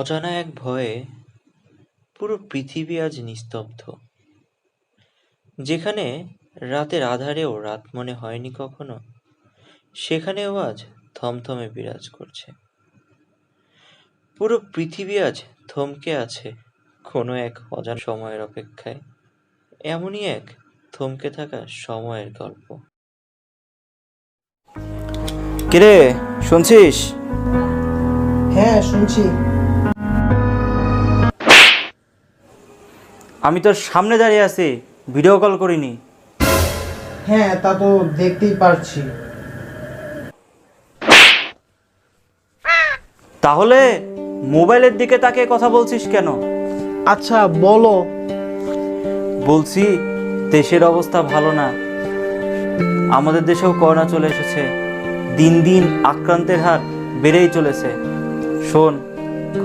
অজানা এক ভয়ে পুরো পৃথিবী আজ নিস্তব্ধ। যেখানে রাতের আঁধারেও রাত মনে হয়নি কখনো, সেখানেও আজ থমথমে বিরাজ করছে। পুরো পৃথিবী আজ থমকে আছে কোনো এক অজানা সময়ের অপেক্ষায়। এমনই এক থমকে থাকা সময়ের গল্প। কিরে, শুনছিস? হ্যাঁ, শুনছি। আমি তোর সামনে দাঁড়িয়ে আছি, ভিডিও কল করিনি। হ্যাঁ, তা তো দেখতেই পারছি। তাহলে মোবাইলের দিকে তাকিয়ে কথা বলছিস কেন? আচ্ছা, বলো। বলছি, দেশের অবস্থা ভালো না। আমাদের দেশেও করোনা চলে এসেছে। দিন দিন আক্রান্তের হার বেড়েই চলেছে। শোন,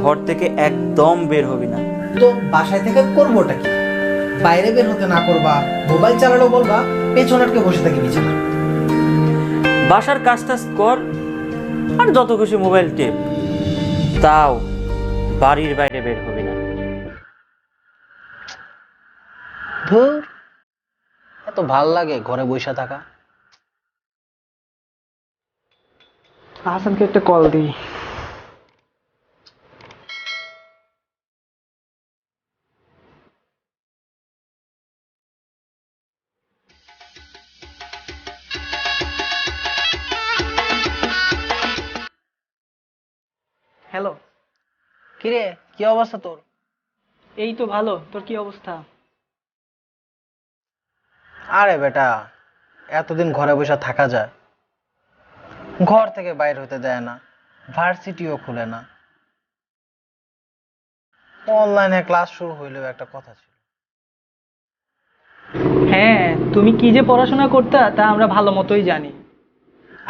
ঘর থেকে একদম বের হবি না। তো বাসায় থেকে করবোটা কি? বাইরে বের হতে না করবা, মোবাইল চালালেও বলবা, পেছন আটকে বসে থাকি বিছানা। বাসার কাজ টাজ কর আর যত খুশি মোবাইল টেপ, তাও বাড়ির বাইরে বের হবি না। ধুর, এত ভাল লাগে ঘরে বসে থাকা। হাসানকে একটা কল দিই। হ্যালো। কিরে, কি অবস্থা তোর? এই তো ভালো, তোর কি অবস্থা? আরে বেটা, এতদিন ঘরে বসে থাকা যায়? ঘর থেকে বাইর হতে দেয় না, ভার্সিটিও খুলে না। অনলাইনে ক্লাস শুরু হইলেও একটা কথা ছিল। হ্যাঁ, তুমি কি যে পড়াশোনা করতা তা আমরা ভালো মতোই জানি।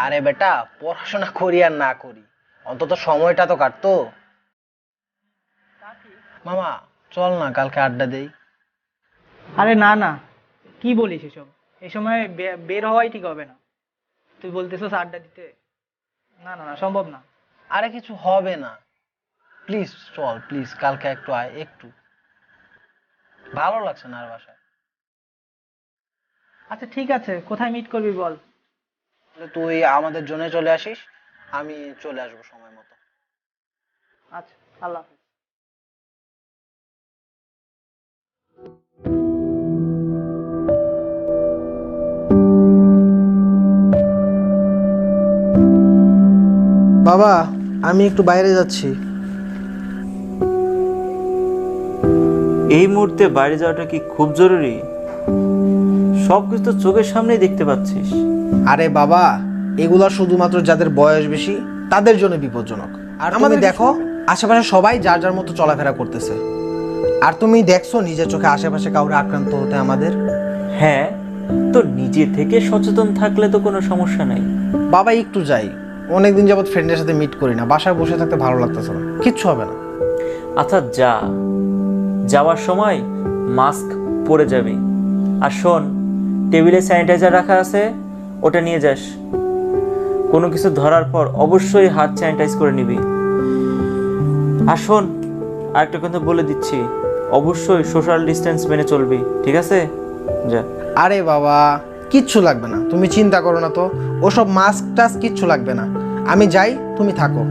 আরে বেটা, পড়াশোনা করি আর না করি, অন্তত সময়টা তো কাটতো। মামা, চল না কালকে আড্ডা দেই। আরে না না, কি বলিস এসব? এই সময় বের হওয়াই ঠিক হবে না। তুই বলতেছিস আড্ডা দিতে? না না না, সম্ভব না। আরে কিছু হবে না, প্লিজ চল, প্লিজ কালকে একটু আয়, একটু ভালো লাগছে না আর বাসায়। আচ্ছা ঠিক আছে, কোথায় মিট করবি বল? তাহলে তুই আমাদের জন্য চলে আসিস, আমি চলে আসবো সময় মতো। আচ্ছা, আল্লাহ হাফেজ। বাবা, আমি একটু বাইরে যাচ্ছি। এই মুহূর্তে বাইরে যাওয়াটা কি খুব জরুরি? সবকিছু তো চোখের সামনেই দেখতে পাচ্ছিস। আরে বাবা, এগুলা শুধুমাত্র যাদের বয়স বেশি তাদের জন্য বিপজ্জনক। আর তুমি দেখো, আশেপাশে সবাই যার যার মতো চলাফেরা করতেছে। আর তুমি দেখছো নিজের চোখে আশেপাশে কাউরে আক্রান্ত হতে আমাদের। হ্যাঁ, তো নিজে থেকে সচেতন থাকলে তো কোনো সমস্যা নাই। বাবা, একটু যাই, অনেকদিন যাবত ফ্রেন্ডের সাথে মিট করি না, বাসায় বসে থাকতে ভালো লাগতেছে না, কিচ্ছু হবে না। আচ্ছা যা, যাওয়ার সময় মাস্ক পরে যাবি। আর শোন, টেবিলে স্যানিটাইজার রাখা আছে, ওটা নিয়ে যাস। কোনো কিছু ধরার পর অবশ্যই হাত স্যানিটাইজ করে নিবি। আর শোন, আরেকটা কথা বলে দিচ্ছি, অবশ্যই সোশ্যাল ডিস্টেন্স মেনে চলবি, ঠিক আছে? যা। আরে বাবা, কিচ্ছু লাগবে না, তুমি চিন্তা করো না তো। ওসব মাস্ক টাস্ক কিচ্ছু লাগবে না, আমি যাই, তুমি থাকো।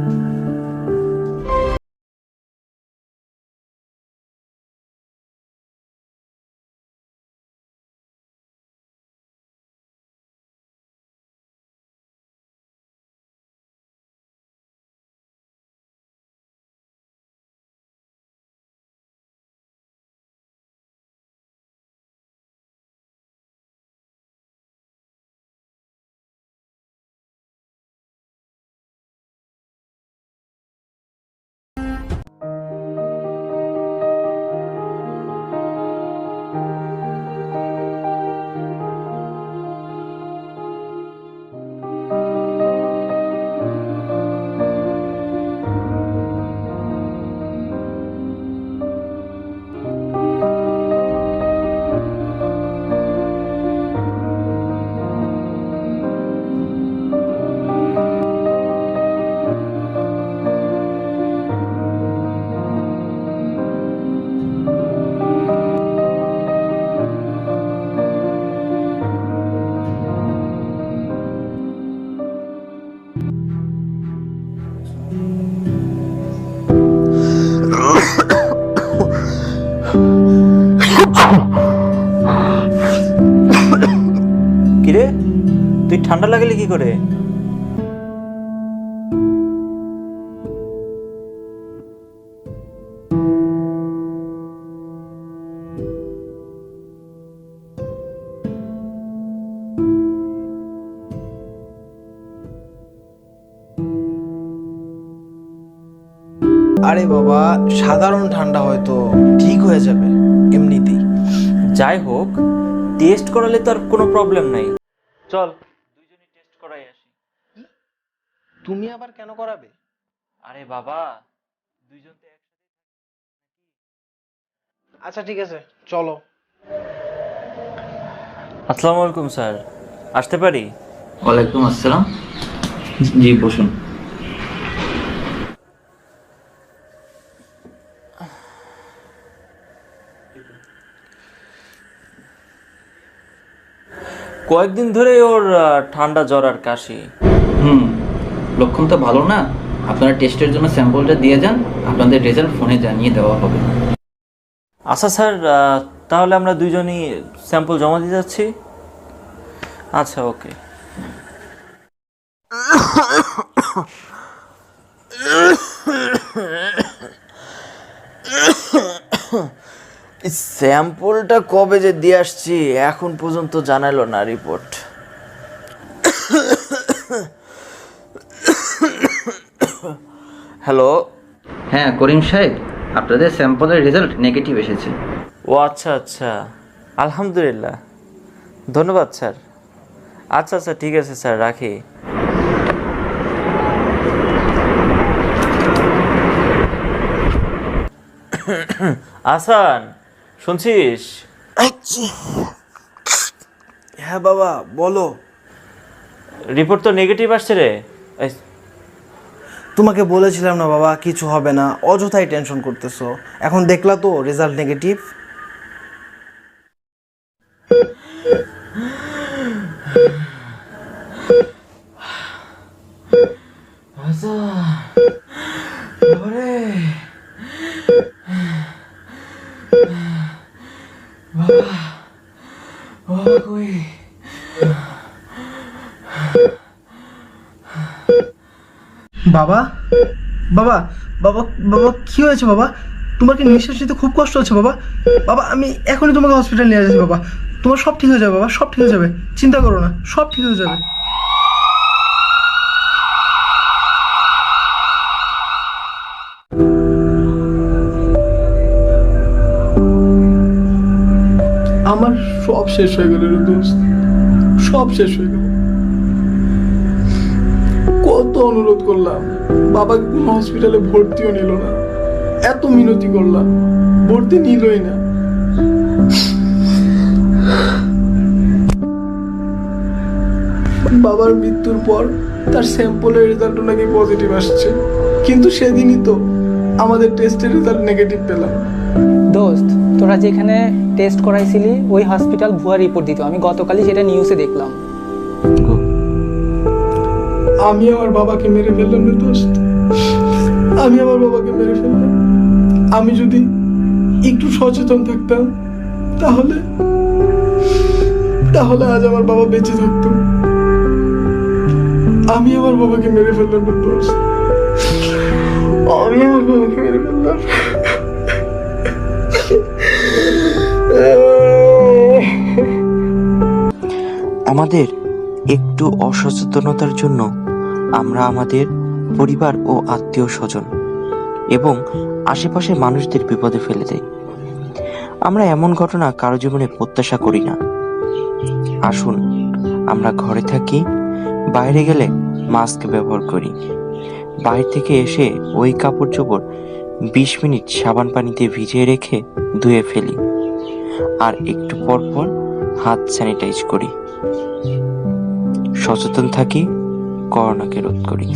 ঠান্ডা লাগলে কি করে? আরে বাবা, সাধারণ ঠান্ডা হয়তো ঠিক হয়ে যাবে এমনিতেই। যাই হোক, টেস্ট করালে তো আর কোনো প্রবলেম নাই। চল দুইজনই টেস্ট করাই আসি। তুমি আবার কেন করাবে? আরে বাবা, দুইজন তো একসাথে। আচ্ছা ঠিক আছে, চলো। আসসালামু আলাইকুম স্যার, আসতে পারি? ওয়ালাইকুম আসসালাম। জি বসুন। কয়েকদিন ধরে ওর ঠান্ডা জ্বর আর কাশি। হুম, লক্ষণ তো ভালো না। আপনারা টেস্টের জন্য স্যাম্পলটা দিয়ে যান, আপনাদের রেজাল্ট ফোনে জানিয়ে দেওয়া হবে। আচ্ছা স্যার, তাহলে আমরা দুইজনই স্যাম্পল জমা দিয়ে যাচ্ছি। আচ্ছা, ওকে। স্যাম্পলটা কবে যে দিয়ে আসছি এখন পর্যন্ত জানালো না রিপোর্ট। হ্যালো। হ্যাঁ করিম সাহেব, আপনাদের স্যাম্পলের রেজাল্ট নেগেটিভ এসেছে। ও আচ্ছা আচ্ছা, আলহামদুলিল্লাহ, ধন্যবাদ স্যার। আচ্ছা আচ্ছা, ঠিক আছে স্যার, রাখি। আসান, শুনছিস? হ্যাঁ বাবা, বলো। রিপোর্ট তো নেগেটিভ আসছে রে। তোমাকে বলেছিলাম না বাবা, কিছু হবে না, অযথাই টেনশন করতেছো। এখন দেখলা তো রেজাল্ট নেগেটিভ। বাবা, বাবা, বাবা, বাবা, কি হয়েছে বাবা? তোমার কি নিঃশ্বাস নিতে খুব কষ্ট হচ্ছে বাবা? বাবা, আমি এখনই তোমাকে হসপিটাল নিয়ে যাচ্ছি বাবা। তোমার সব ঠিক হয়ে যাবে বাবা, সব ঠিক হয়ে যাবে, চিন্তা করো না, সব ঠিক হয়ে যাবে। আমার সব শেষ হয়ে গেল রে দোস্ত, সব শেষ হয়ে গেল। কত অনুরোধ করলাম, বাবাকে কোনো হসপিটালে ভর্তিও নিল না। এত মিনতি করলাম, ভর্তি নিলই না। বাবার মৃত্যুর পর তার স্যাম্পলের রেজাল্ট নাকি পজিটিভ আসছে, কিন্তু সেদিনই তো আমাদের টেস্টের রেজাল্ট নেগেটিভ পেলাম। দোস্ত, তোরা যেখানে টেস্ট করাইছিলি ওই হসপিটাল ভুয়া রিপোর্ট দিত। আমি গতকালই সেটা নিউজে দেখলাম। আমি আমার বাবাকে মেরে ফেললাম রে দোস্ত, আমি আমার বাবাকে মেরে ফেললাম। আমি যদি একটু সচেতন থাকতাম তাহলে তাহলে আজ আমার বাবা বেঁচে থাকতো। আমি আমার বাবাকে মেরে ফেললাম রে দোস্ত, আমি আমার বাবাকে মেরে ফেললাম। আমাদের একটু অসচেতনতার জন্য আমরা আমাদের পরিবার ও আত্মীয় স্বজন এবং আশেপাশের মানুষদের বিপদে ফেলে দেই। আমরা এমন ঘটনা কারো জীবনে প্রত্যাশা করি না। আসুন আমরা ঘরে থাকি, বাইরে গেলে মাস্ক ব্যবহার করি, বাইরে থেকে এসে ওই কাপড় চোপড় 20 মিনিট সাবান পানিতে ভিজিয়ে রেখে ধুয়ে ফেলি, আর একটু পর পর হাত স্যানিটাইজ করি। সচেতন থাকি, করোনাকে রোধ করি।